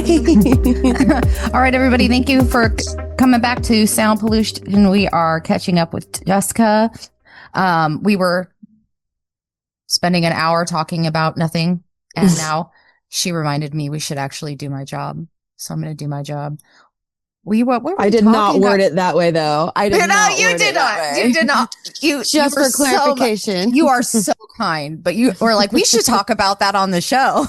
All right, everybody. Thank you for coming back to Sound Pollution. We are catching up with Jeska. We were spending an hour talking about nothing, and now she reminded me we should actually do my job. So I'm going to do my job. I did not word it that way, though. I did not. You did not. You did not. Just for clarification. You are so kind, but you were like, we should talk about that on the show.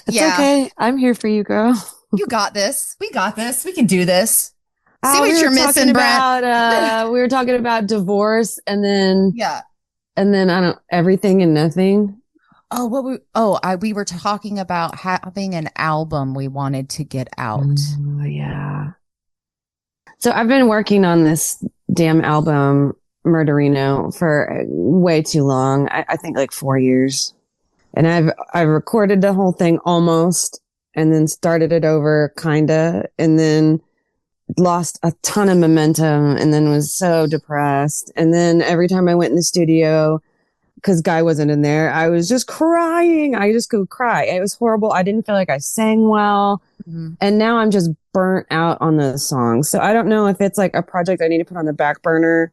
It's okay. I'm here for you, girl. You got this. We got this. We can do this. See what you're missing, Brent. We were talking about divorce, and then everything and nothing. We were talking about having an album we wanted to get out. Oh, yeah. So I've been working on this damn album, Murderino, for way too long. I think like 4 years. And I've recorded the whole thing almost, and then started it over kinda, and then lost a ton of momentum, and then was so depressed. And then every time I went in the studio, because Guy wasn't in there, I was just crying. I just could cry. It was horrible. I didn't feel like I sang well. Mm-hmm. And now I'm just burnt out on those songs. So I don't know if it's like a project I need to put on the back burner,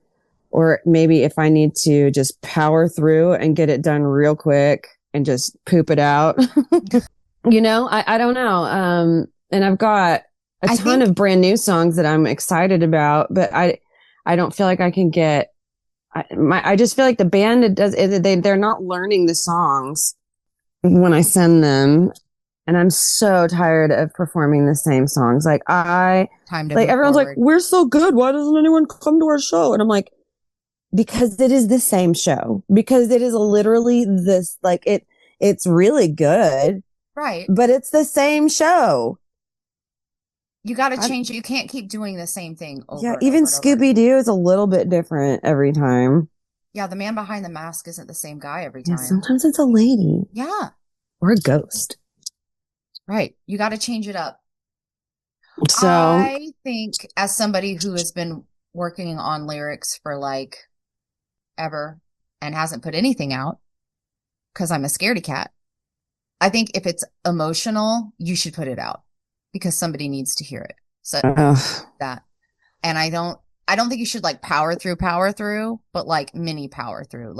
or maybe if I need to just power through and get it done real quick and just poop it out. I don't know. And I've got a ton of brand new songs that I'm excited about, but I don't feel like I can get, I just feel like the band, they're not learning the songs when I send them. And I'm so tired of performing the same songs. Everyone's like, we're so good. Why doesn't anyone come to our show? And I'm like, because it is the same show, because it is literally this, it's really good. Right. But it's the same show. You got to change it. You can't keep doing the same thing over. Yeah, even Scooby-Doo is a little bit different every time. Yeah, the man behind the mask isn't the same guy every time. Yeah, sometimes it's a lady. Yeah. Or a ghost. Right. You got to change it up. So I think, as somebody who has been working on lyrics for ever and hasn't put anything out because I'm a scaredy cat, I think if it's emotional, you should put it out, because somebody needs to hear it. So that. And I don't think you should power through, but mini power through.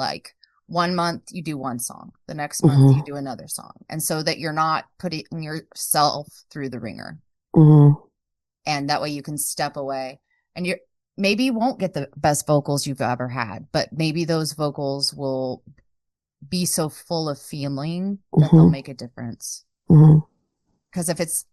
1 month you do one song, the next month you do another song. And so that you're not putting yourself through the ringer. Mm-hmm. And that way you can step away, and maybe you won't get the best vocals you've ever had, but maybe those vocals will be so full of feeling that they'll make a difference. Because if it's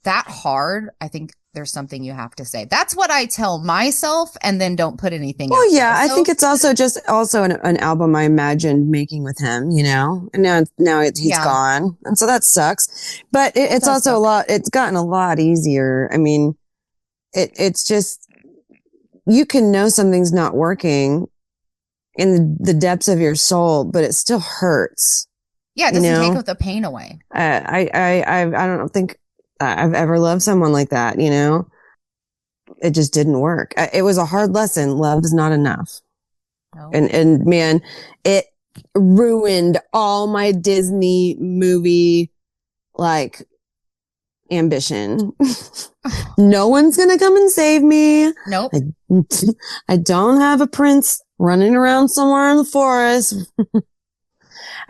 that hard, I think there's something you have to say. That's what I tell myself, and then don't put anything out. Yeah, I think it's also an album I imagined making with him, and now he's gone. And so that sucks. But it's also it's gotten a lot easier. I mean, it's just, you can know something's not working in the depths of your soul, but it still hurts. Yeah, it doesn't take the pain away. I don't think I've ever loved someone like that, It just didn't work. It was a hard lesson. Love is not enough. No. And man, it ruined all my Disney movie, ambition. No one's gonna come and save me. Nope. I don't have a prince running around somewhere in the forest.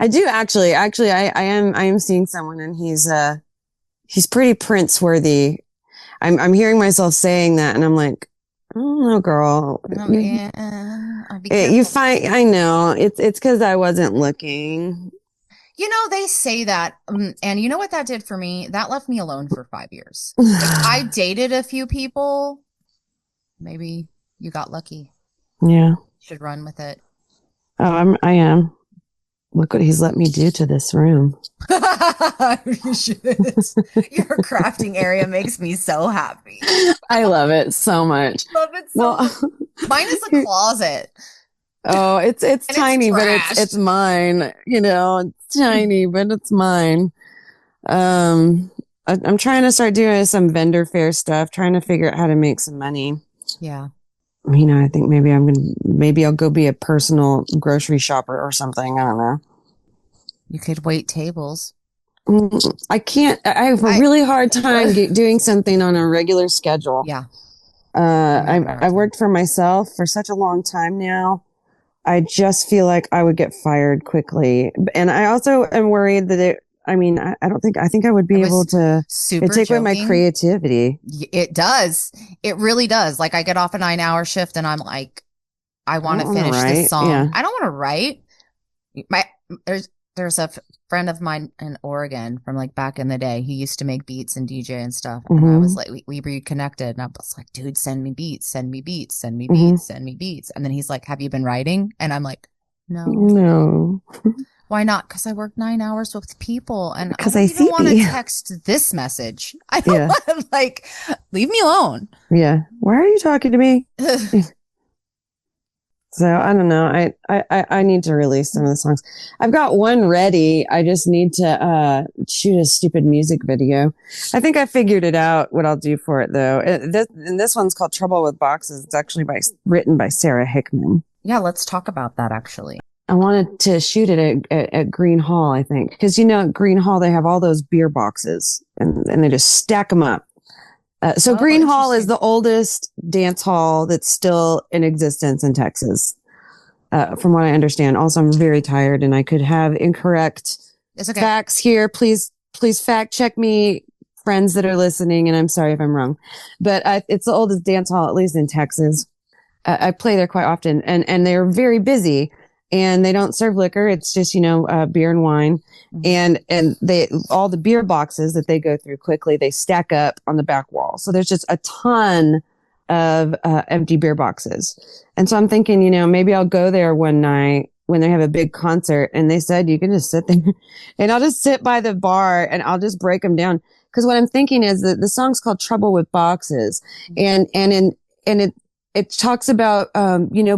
I do actually. I am seeing someone, and he's pretty prince worthy. I'm hearing myself saying that, and I'm like, I don't know, girl. You find, I know it's because I wasn't looking. They say that, and you know what that did for me? That left me alone for 5 years. I dated a few people. Maybe you got lucky. Yeah. You should run with it. Oh, I am. Look what he's let me do to this room. You should. Your crafting area makes me so happy. I love it so much. Love it so much. Mine is a closet. Oh, it's tiny, but it's mine. It's tiny, but it's mine. I'm trying to start doing some vendor fair stuff, trying to figure out how to make some money. Yeah. I think maybe I'll go be a personal grocery shopper or something. I don't know. You could wait tables. I can't. I have a I really hard time doing something on a regular schedule. yeah, I'm having a hard I time. worked for myself for such a long time now. I just feel like I would get fired quickly. And I also am worried that I don't think, I think I would I be able was to, it super take away my joking. creativity. It does. It really does. Like I get off a 9 hour shift and I'm like, I I want don't to want to finish this write. song. Yeah. I don't want to write. My there's a friend of mine in Oregon from like back in the day. He used to make beats and DJ and stuff. And I was Mm-hmm. like, we reconnected and I was like, dude, send me beats, send me beats, send me Mm-hmm. beats, send me beats. And then he's like, have you been writing? And I'm like, no. No, Why not? Because I work 9 hours with people and I because don't I even want to sleepy. text this message. I don't Yeah. want to like leave me alone. Yeah. Why are you talking to me? So I don't know. I need to release some of the songs. I've got one ready. I just need to shoot a stupid music video. I think I figured it out what I'll do for it though. And this one's called Trouble with Boxes. It's actually written by Sarah Hickman. Yeah, let's talk about that actually. I wanted to shoot it at Green Hall, I think, because at Green Hall they have all those beer boxes and they just stack them up. So Oh, Green Hall is interesting. the oldest dance hall that's still in existence in Texas, from what I understand. Also, I'm very tired and I could have incorrect It's okay. facts here. Please fact check me, friends that are listening. And I'm sorry if I'm wrong, but it's the oldest dance hall, at least in Texas. I play there quite often and they're very busy and they don't serve liquor. It's just, beer and wine. Mhm. And all the beer boxes that they go through quickly, they stack up on the back wall. So there's just a ton of empty beer boxes. And so I'm thinking, maybe I'll go there one night when they have a big concert and they said you can just sit there and I'll just sit by the bar and I'll just break them down. Cause what I'm thinking is that the song's called Trouble with Boxes and it talks about,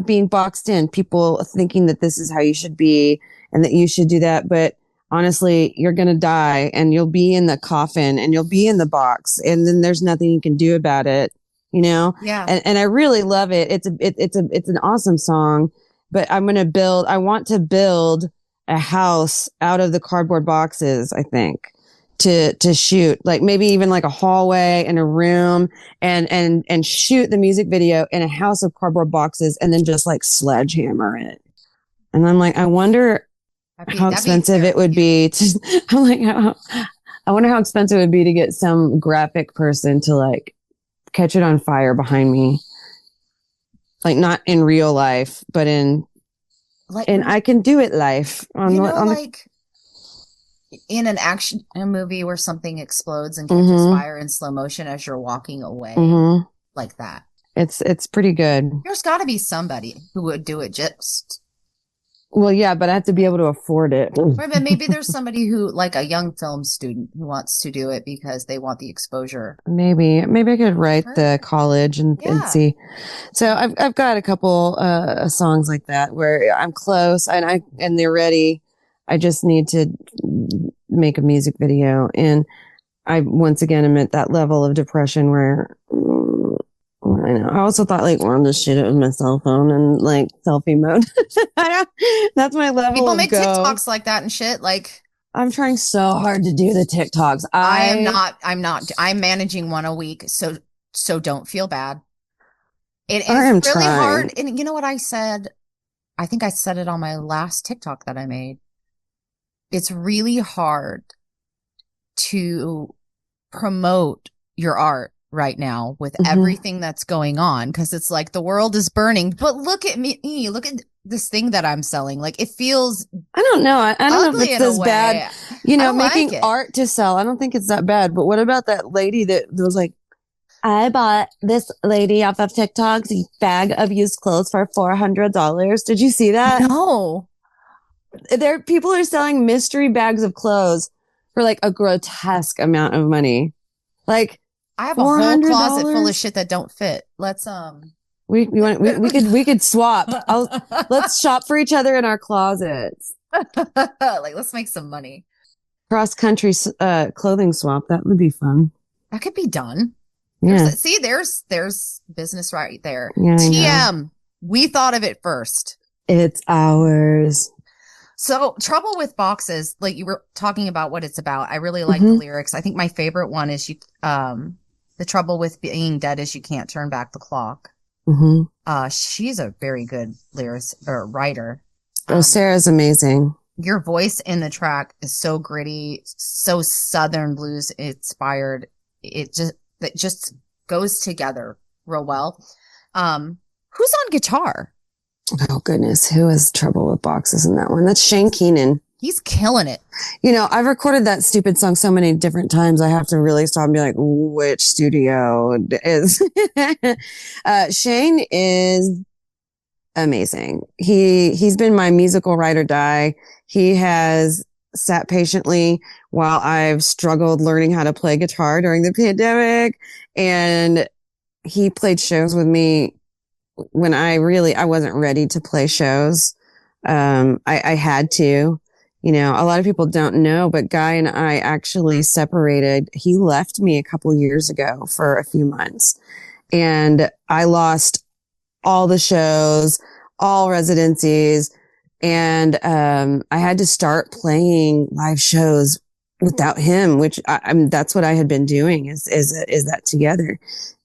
being boxed in, people thinking that this is how you should be and that you should do that. But honestly, you're going to die and you'll be in the coffin and you'll be in the box and then there's nothing you can do about it, Yeah. and I really love it. It's an awesome song, but I want to build a house out of the cardboard boxes, I think. To shoot like maybe even like a hallway and a room and shoot the music video in a house of cardboard boxes and then just like sledgehammer it. And I'm like, I wonder how That'd be expensive it would therapeutic. be to, I'm like, I wonder how expensive it would be to get some graphic person to like catch it on fire behind me. Like not in real life, but Like, and I can do it life on the, like in an action a movie where something explodes and catches mm-hmm, fire in slow motion as you're walking away, mm-hmm. like that. It's pretty good. There's got to be somebody who would do it just Well, yeah, but I have to be able to afford it. right. But maybe there's somebody who, like a young film student, who wants to do it because they want the exposure. Maybe I could write the Perfect. college and Yeah. see. So I've got a couple songs like that where I'm close and they're ready. I just need to make a music video, and I once again am at that level of depression where I know. I also thought like, well, I'm just shoot it with my cell phone and like selfie mode. That's my level People of make go. TikToks like that and shit. Like, I'm trying so hard to do the TikToks. I'm managing one a week. So don't feel bad. It I is am really hard. trying. And you know what I said? I think I said it on my last TikTok that I made. It's really hard to promote your art right now with Mm-hmm. everything that's going on because it's like the world is burning. But look at me, look at this thing that I'm selling. Like it feels I don't know. I don't know if ugly it's in a as bad, way. I don't making like it. art to sell. I don't think it's that bad. But what about that lady that was like, I bought this lady off of TikTok's bag of used clothes for $400. Did you see that? No, People are selling mystery bags of clothes for like a grotesque amount of money. Like I have a four whole hundred closet full of dollars. shit that don't fit. Let's We could swap. Let's shop for each other in our closets. like let's make some money. Cross country clothing swap. That would be fun. That could be done. Yeah. There's business right there. Yeah, I know. TM, we thought of it first. It's ours. So, Trouble with Boxes, like you were talking about what it's about. I really like the Hmm. lyrics. I think my favorite one is the trouble with being dead is you can't turn back the clock. Hmm. She's a very good lyricist or writer. Oh, Um, Sarah's amazing. your voice in the track is so gritty, so Southern blues inspired. It just goes together real well. Who's on guitar? Oh goodness, who has trouble with boxes in that one? That's Shane Keenan. He's killing it. You know, I've recorded that stupid song so many different times. I have to really stop and be like, which studio is? Shane is amazing. He's been my musical ride or die. He has sat patiently while I've struggled learning how to play guitar during the pandemic, and he played shows with me when I wasn't ready to play shows. I had to, you know, a lot of people don't know, but Guy and I actually separated. He left me a couple years ago for a few months, and I lost all the shows, all residencies. And, I had to start playing live shows without him, which that's what I had been doing is that together.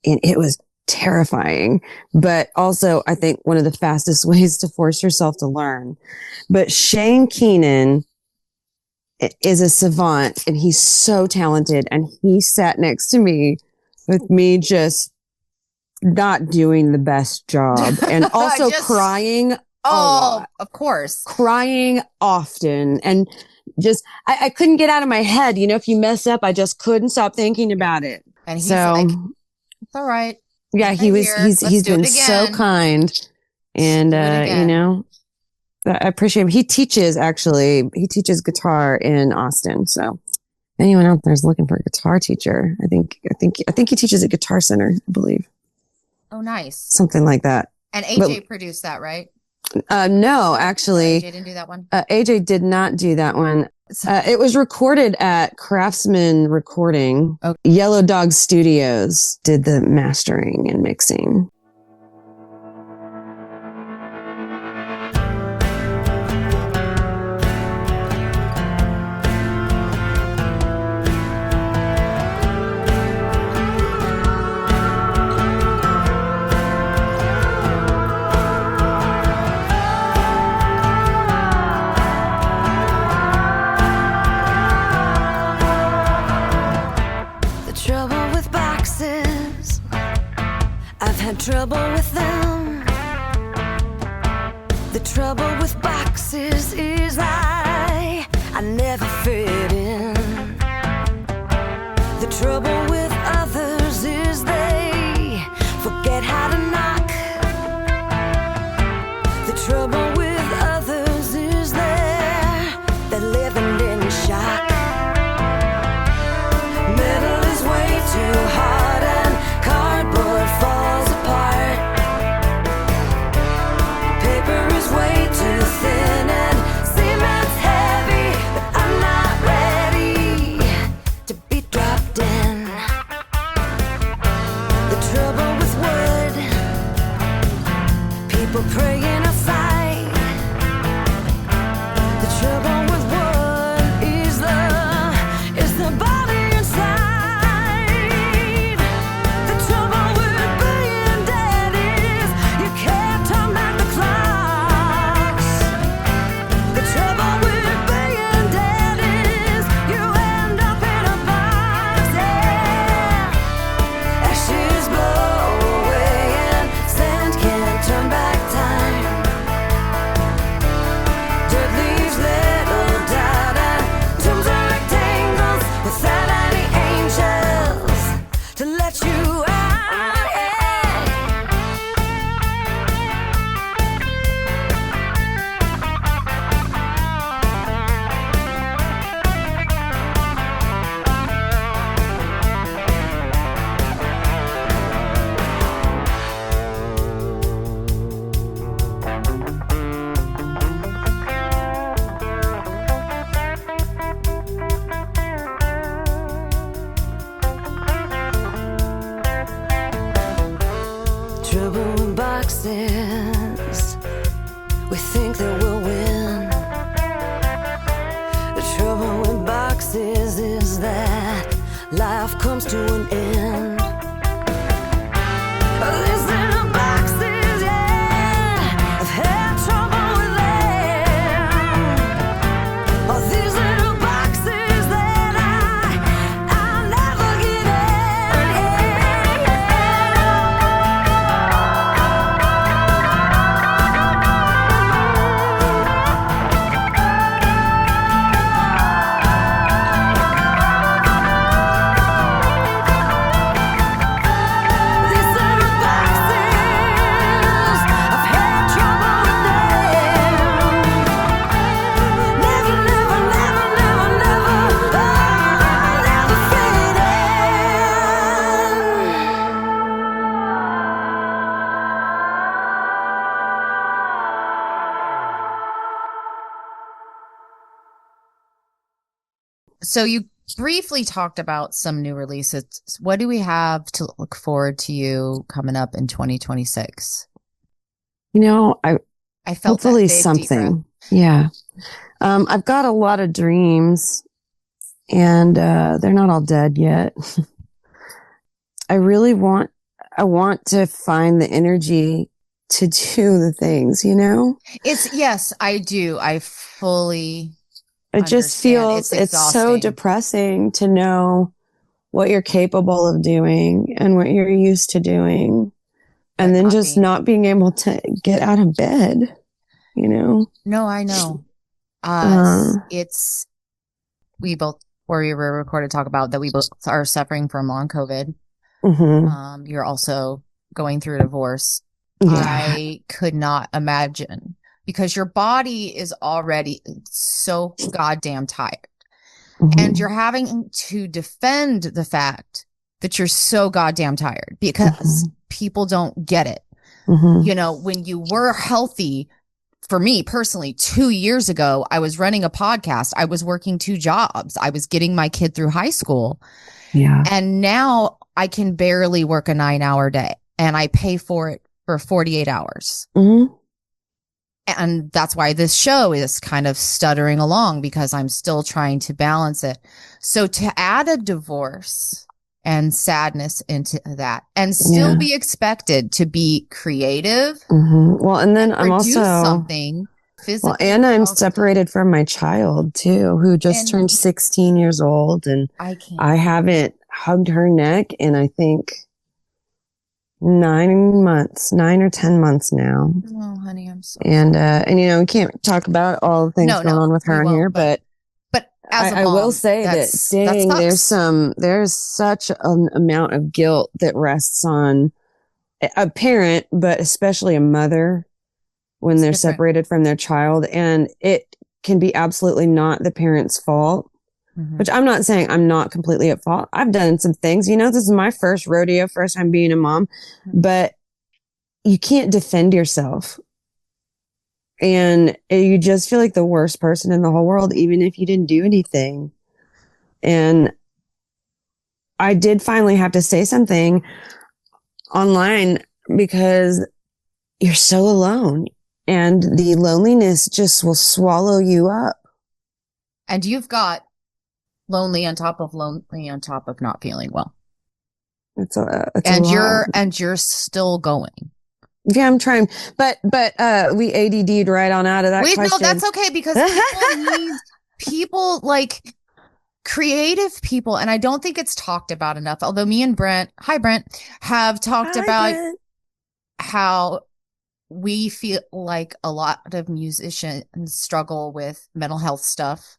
And it was terrifying, but also I think one of the fastest ways to force yourself to learn. But Shane Keenan is a savant and he's so talented. And he sat next to me with me just not doing the best job and also Just crying a oh, lot, of course. crying often. And just, I couldn't get out of my head. You know, if you mess up, I just couldn't stop thinking about it. And he's So like, it's all right. yeah, Right here. he's been so kind. And, you know, I appreciate him. He teaches guitar in Austin. So anyone out there is looking for a guitar teacher, I think he teaches at Guitar Center, I believe. Oh, nice. Something like that. And AJ produced that, right? No, actually, AJ didn't do that one. AJ did not do that one. It was recorded at Craftsman Recording. Okay. Yellow Dog Studios did the mastering and mixing. Trouble with them. The trouble with boxes is I never fit in. The trouble with others is they forget how to knock. The trouble with others is they're living in shock. Metal is way too hard and cardboard falls apart. Paper is way too thin and cement's heavy, but I'm not ready. life comes to an end. These little boxes, yeah, I've had trouble with them. Oh, these little boxes that I'll never get So you briefly talked about some new releases. What do we have to look forward to you coming up in 2026? I felt Hopefully that big, deep breath. something. Yeah. I've got a lot of dreams and they're not all dead yet. I want to find the energy to do the things, Yes, I do. I fully It just understand. feels it's so exhausting. depressing to know what you're capable of doing and what you're used to doing. But And then not just being- not being able to get out of bed, No, I know. We both, where we were recorded, talk about that we both are suffering from long COVID. Mhm. You're also going through a divorce. Yeah. I could not imagine, because your body is already so goddamn tired. Mhm. And you're having to defend the fact that you're so goddamn tired because people don't get it. Mhm. When you were healthy, for me personally, 2 years ago, I was running a podcast. I was working 2 jobs. I was getting my kid through high school. Yeah. And now I can barely work a 9-hour day, and I pay for it for 48 hours. Mhm. And that's why this show is kind of stuttering along, because I'm still trying to balance it. So to add a divorce and sadness into that and still be expected to be creative. Well, and then I'm produce also something physically. and I'm separated from my child too, who just turned 16 years old, and I haven't hugged her neck in, I think, 9 or 10 months now. Oh, honey, I'm sorry. And we can't talk about all the things going on with her on here, but as a I mom, will say that dang, sucks. there's such an amount of guilt that rests on a parent, but especially a mother when they're separated from their child, and it can be absolutely not the parent's fault. Which I'm not saying I'm not completely at fault. I've done some things, this is my first rodeo, first time being a mom, but you can't defend yourself. And you just feel like the worst person in the whole world, even if you didn't do anything. And I did finally have to say something online because you're so alone and the loneliness just will swallow you up. And you've got lonely on top of not feeling well. It's a lot. You're still going. Yeah, I'm trying, but we ADD'd right on out of that question. No, that's okay, because people like creative people, and I don't think it's talked about enough. Although me and Brent, hi Brent, have talked about how we feel like a lot of musicians struggle with mental health stuff,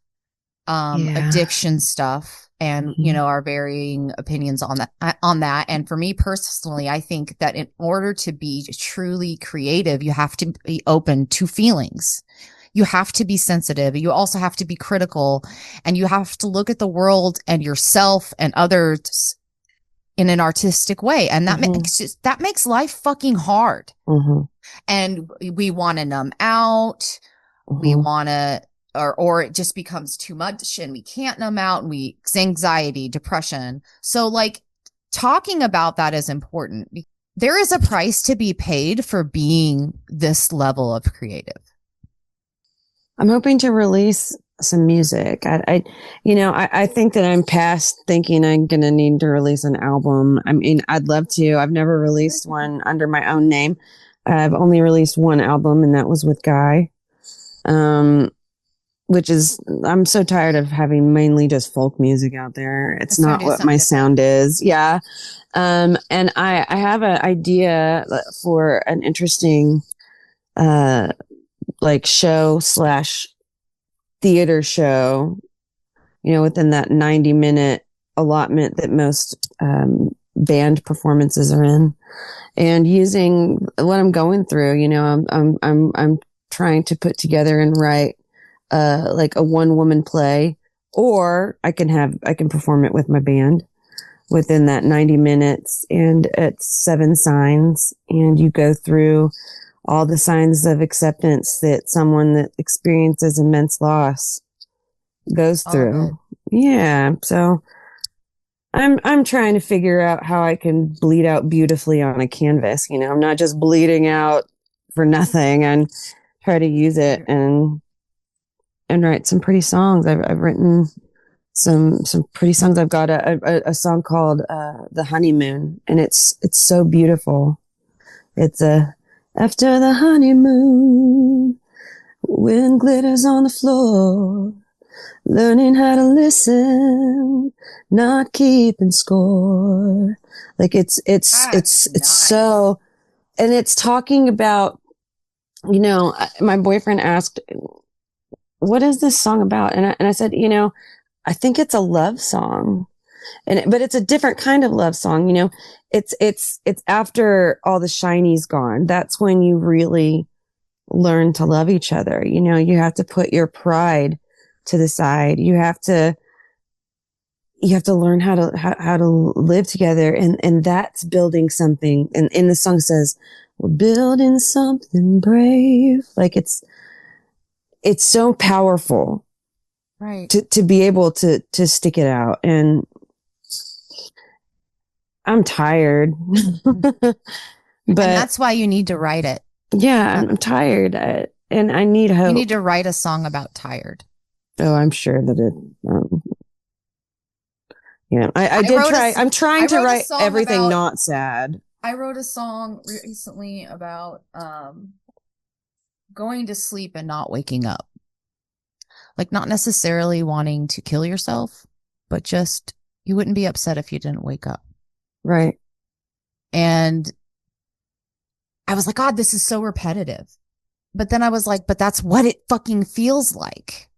addiction stuff, and our varying opinions on that. And for me personally, I think that in order to be truly creative, you have to be open to feelings. You have to be sensitive. You also have to be critical, and you have to look at the world and yourself and others in an artistic way. And that makes life fucking hard. And we want to numb out. We want to, or it just becomes too much and we can't numb out, and anxiety, depression. So like talking about that is important. There is a price to be paid for being this level of creative. I'm hoping to release some music. I think that I'm past thinking I'm going to need to release an album. I mean, I'd love to. I've never released one under my own name. I've only released one album, and that was with Guy. Which is, I'm so tired of having mainly just folk music out there. It's Let's try to not do what something my different. sound is. Yeah. And I have an idea for an interesting, like show/theater show, within that 90-minute allotment that most, band performances are in, and using what I'm going through. I'm trying to put together and write like a one woman play, or I can perform it with my band within that 90 minutes, and it's 7 signs, and you go through all the signs of acceptance that someone that experiences immense loss goes All of through. it. Yeah. So I'm trying to figure out how I can bleed out beautifully on a canvas. I'm not just bleeding out for nothing, and try to use it and write some pretty songs. I've written some pretty songs. I've got a song called "The Honeymoon," and it's so beautiful. It's after the honeymoon, wind glitters on the floor, learning how to listen, not keeping score. Like it's Nice. so, and it's talking about, my boyfriend asked, what is this song about? And I said, I think it's a love song, but it's a different kind of love song. It's after all the shiny's gone. That's when you really learn to love each other. You have to put your pride to the side. You have to learn how to live together. And that's building something. And the song says, we're building something brave. Like it's so powerful. Right. To be able to stick it out. And I'm tired, but And that's why you need to write it. yeah, I'm tired, and I need hope. You need to write a song about tired. Oh, I'm sure that it. Yeah, I did try. I'm trying to write everything not sad. I wrote a song recently about going to sleep and not waking up. Like, not necessarily wanting to kill yourself, but just you wouldn't be upset if you didn't wake up. Right. And I was like, God, this is so repetitive. But then I was like, but that's what it fucking feels like.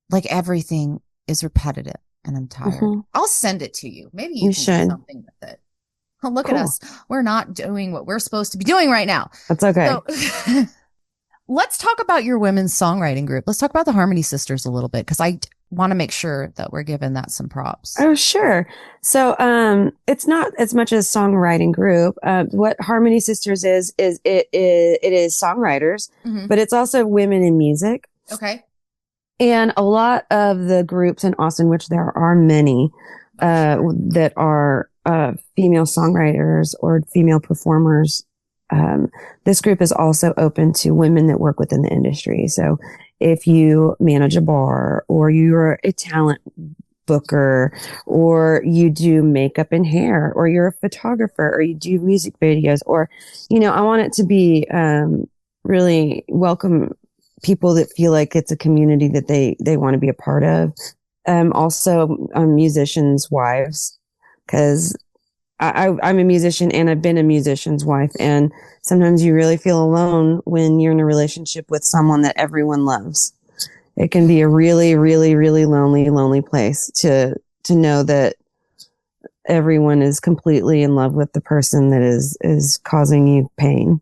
Like everything is repetitive and I'm tired. Mm-hmm. I'll send it to you. Maybe you can do something with it. Oh, look at us. We're not doing what we're supposed to be doing right now. That's okay. So, let's talk about your women's songwriting group. Let's talk about the Harmony Sisters a little bit, because I want to make sure that we're giving that some props. Oh, sure. So, it's not as much as songwriting group. What Harmony Sisters is it is songwriters, but it's also women in music. Okay. And a lot of the groups in Austin, which there are many, that are female songwriters or female performers, this group is also open to women that work within the industry. So if you manage a bar, or you're a talent booker, or you do makeup and hair, or you're a photographer, or you do music videos, or, I want it to be really welcome people that feel like it's a community that they want to be a part of. Also, musicians' wives, because I'm a musician and I've been a musician's wife. And sometimes you really feel alone when you're in a relationship with someone that everyone loves. It can be a really, really, really lonely place to know that everyone is completely in love with the person that is causing you pain.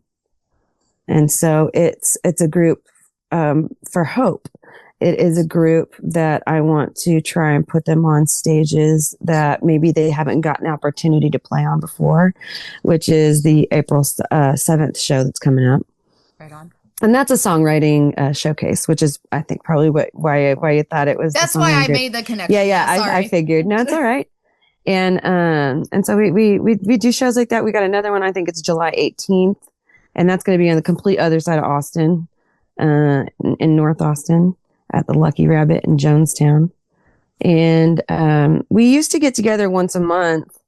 And so it's a group, for hope. It is a group that I want to try and put them on stages that maybe they haven't gotten the opportunity to play on before, which is the April 7th show that's coming up. Right on. And that's a songwriting showcase, which is, I think, probably why you thought it was. That's why I made the connection. Yeah, I figured. No, it's all right. And so we do shows like that. We got another one. I think it's July 18th, and that's going to be on the complete other side of Austin, in North Austin. at the Lucky Rabbit in Jonestown. And we used to get together once a month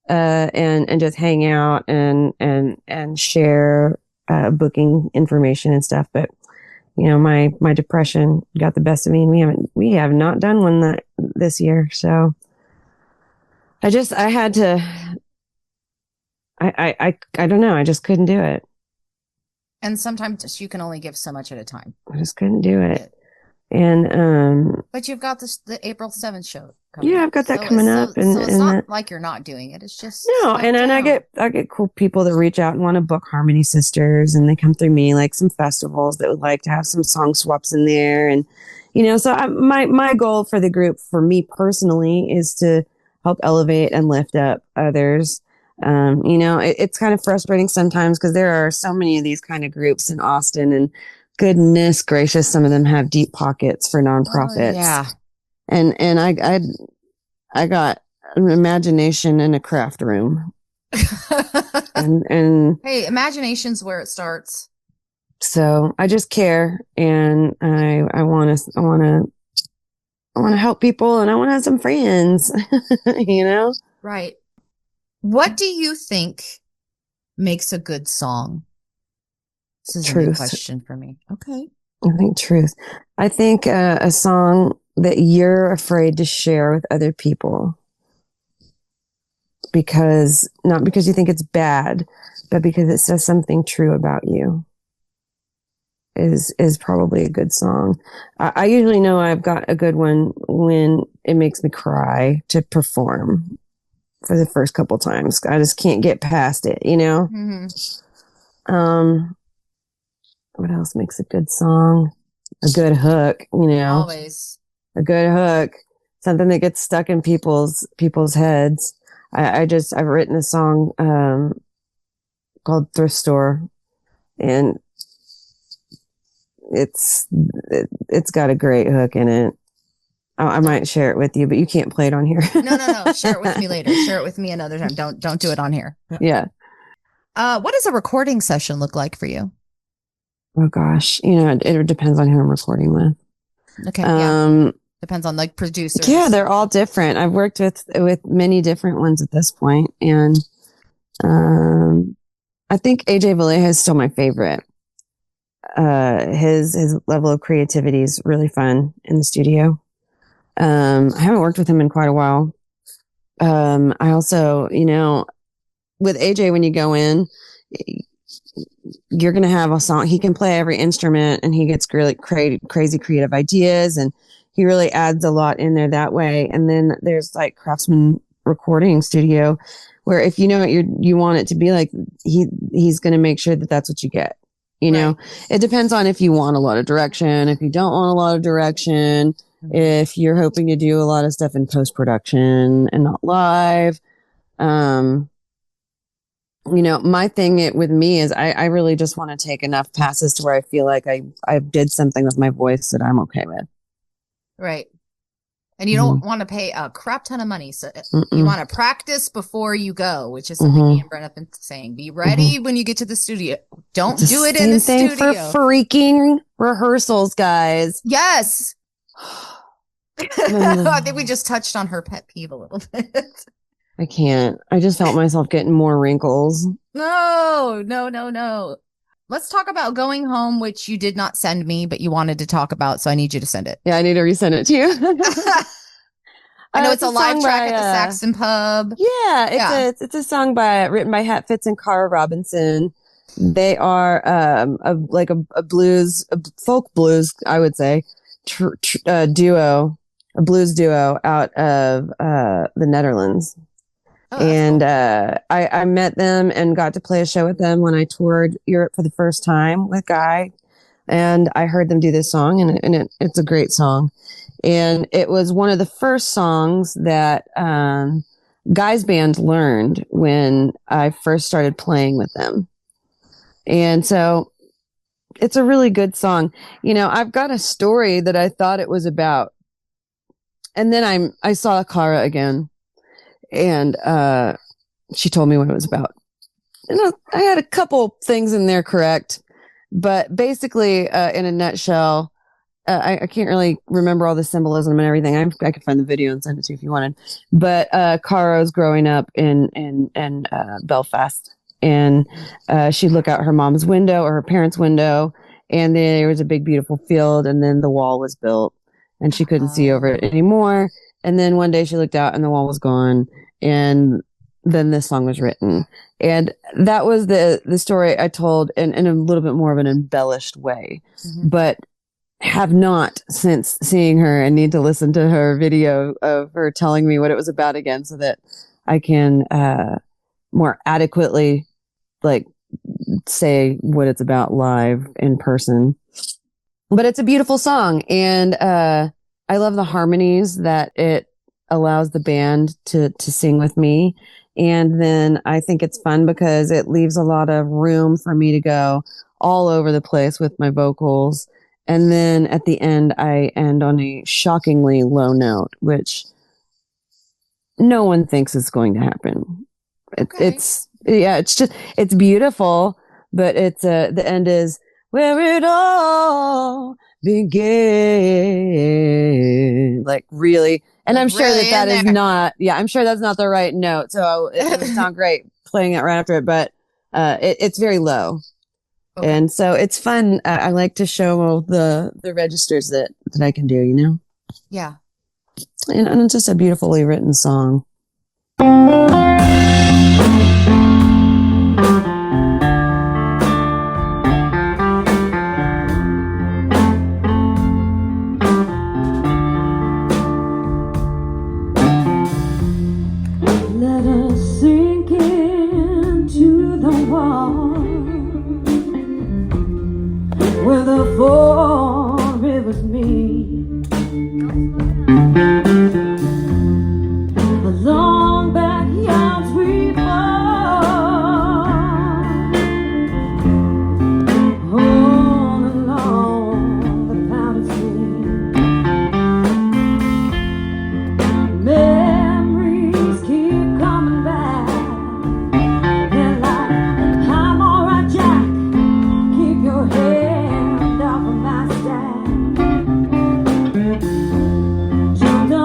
and just hang out and share booking information and stuff. But my depression got the best of me, and we have not done one this year. So I had to. I don't know. I just couldn't do it. And sometimes you can only give so much at a time. I just couldn't do it. And but you've got the April 7th show coming up. I've got that coming up, so it's not like you're not doing it. It's just and I get cool people that reach out and want to book Harmony Sisters, and they come through me, like some festivals that would like to have some song swaps in there, and so my goal for the group, for me personally, is to help elevate and lift up others. It's kind of frustrating sometimes because there are so many of these kind of groups in Austin, and goodness gracious, some of them have deep pockets for nonprofits. Yeah. And I got an imagination in a craft room. and hey, imagination's where it starts. So I just care, and I want to help people, and I want to have some friends, Right. What do you think makes a good song? This is a new question for me. Okay. I think truth. I think a song that you're afraid to share with other people not because you think it's bad, but because it says something true about you is probably a good song. I usually know I've got a good one when it makes me cry to perform for the first couple times. I just can't get past it, Mm-hmm. What else makes a good song? A good hook, Always. A good hook. Something that gets stuck in people's heads. I've written a song called Thrift Store, and it's got a great hook in it. I might share it with you, but you can't play it on here. No. Share it with me later. Share it with me another time. Don't do it on here. Yeah. What does a recording session look like for you? Oh gosh, it depends on who I'm recording with. Okay. Yeah. Depends on like producers. Yeah, they're all different. I've worked with many different ones at this point, and I think AJ Vallejo is still my favorite. His level of creativity is really fun in the studio. I haven't worked with him in quite a while. I also, with AJ, when you go in, you're going to have a song. He can play every instrument, and he gets really crazy creative ideas, and he really adds a lot in there that way. And then there's like Craftsman Recording Studio, where if you know what you want it to be like, he's going to make sure that that's what you get. Right. It depends on if you want a lot of direction, if you don't want a lot of direction, if you're hoping to do a lot of stuff in post-production and not live. My thing with me is I really just want to take enough passes to where I feel like I did something with my voice that I'm okay with. Right. And you don't want to pay a crap ton of money. So you want to practice before you go, which is something me and Brent have been saying. Be ready when you get to the studio. Don't do it in the studio. For freaking rehearsals, guys. Yes. I think we just touched on her pet peeve a little bit. I can't. I just felt myself getting more wrinkles. No. Let's talk about Going Home, which you did not send me, but you wanted to talk about, so I need you to send it. Yeah, I need to resend it to you. I know it's a live track at the Saxon Pub. Yeah, it's a song written by Hat Fitz and Cara Robinson. They are a folk blues, I would say, duo, a blues duo out of the Netherlands. Oh, and cool. I met them and got to play a show with them when I toured Europe for the first time with Guy. And I heard them do this song, and it's a great song. And it was one of the first songs that Guy's band learned when I first started playing with them. And so it's a really good song. I've got a story that I thought it was about. And then I saw Cara again. And she told me what it was about. I had a couple things in there correct, but basically, in a nutshell, I can't really remember all the symbolism and everything. I could find the video and send it to you if you wanted. But Caro's growing up in Belfast, and she'd look out her mom's window or her parents' window, and there was a big, beautiful field, and then the wall was built, and she couldn't see over it anymore. And then one day she looked out, and the wall was gone, and then this song was written. And that was the story I told in a little bit more of an embellished way. Mm-hmm. But have not since seeing her, and need to listen to her video of her telling me what it was about again so that I can more adequately like say what it's about live in person. But it's a beautiful song, and I love the harmonies that it allows the band to sing with me. And then I think it's fun because it leaves a lot of room for me to go all over the place with my vocals. And then at the end, I end on a shockingly low note, which no one thinks is going to happen. Okay. It's beautiful, but the end is where it all began. Like really. And I'm sure Really that in is there. not, I'm sure that's not the right note. So it would sound great playing it right after it, but it's very low. Okay. And so it's fun. I like to show the registers that I can do, you know? Yeah. And it's just a beautifully written song. Let us sink into the wall where the four rivers meet. Along backyards we fall, all along the powdered stream. Memories keep coming back, and like I'm alright, Jack, keep your hand off of my stack. You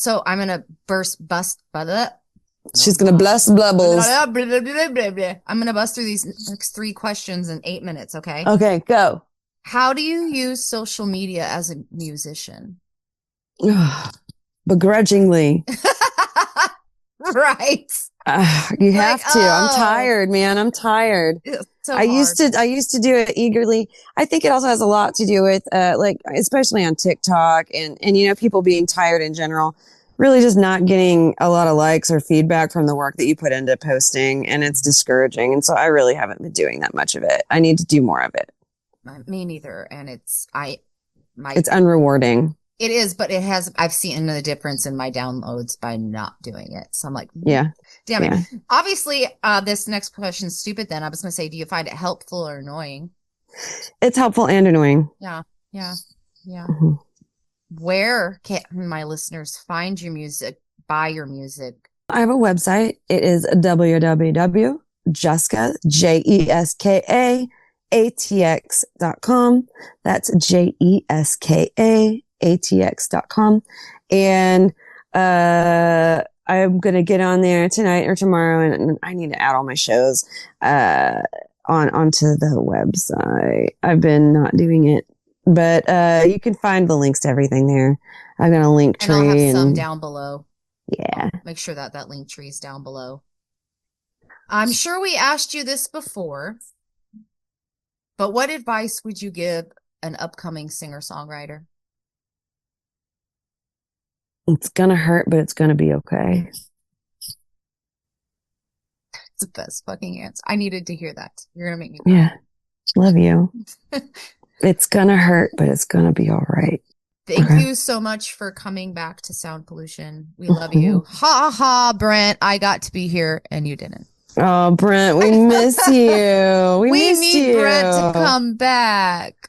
So I'm gonna bust. She's gonna bless blubbles. I'm gonna bust through these next 3 questions in 8 minutes. Okay. Okay, go. How do you use social media as a musician? Begrudgingly. Right. You Like, have to. I'm tired, man. I'm tired. It's so I used to do it eagerly. I think it also has a lot to do with like especially on TikTok and people being tired in general, really just not getting a lot of likes or feedback from the work that you put into posting, and it's discouraging. And so I really haven't been doing that much of it. I need to do more of it. Me neither. And it's unrewarding. It is, but I've seen the difference in my downloads by not doing it. So I'm like, yeah, damn it. Obviously, this next question is stupid then. I was going to say, do you find it helpful or annoying? It's helpful and annoying. Yeah. Mm-hmm. Where can my listeners find your music, buy your music? I have a website. It is www.jeska, JESKA, That's JESKA.com. And I'm going to get on there tonight or tomorrow, and I need to add all my shows onto the website. I've been not doing it, but you can find the links to everything there. I've got a link tree. And I'll have some down below. Yeah. I'll make sure that link tree is down below. I'm sure we asked you this before, but what advice would you give an upcoming singer-songwriter? It's going to hurt, but it's going to be okay. It's the best fucking answer. I needed to hear that. You're going to make me cry. Yeah. Love you. It's going to hurt, but it's going to be all right. Thank you so much for coming back to Sound Pollution. We love you. Ha ha, Brent. I got to be here and you didn't. Oh, Brent, we miss you. We need Brent to come back.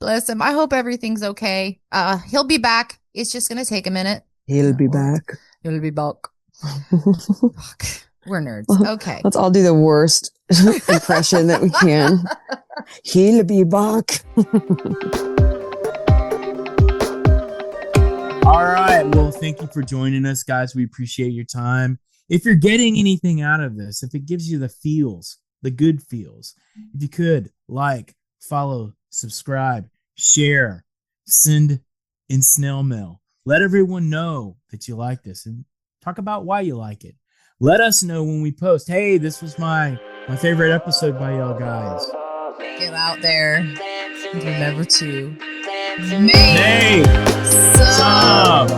Bless him. I hope everything's okay. He'll be back. It's just going to take a minute. He'll be back. He'll be back. We're nerds. Okay. Let's all do the worst impression that we can. He'll be back. All right. Well, thank you for joining us, guys. We appreciate your time. If you're getting anything out of this, if it gives you the feels, the good feels, if you could like, follow, subscribe, share, send in snail mail. Let everyone know that you like this and talk about why you like it. Let us know when we post, hey, this was my favorite episode by y'all guys. Get out there and remember to make some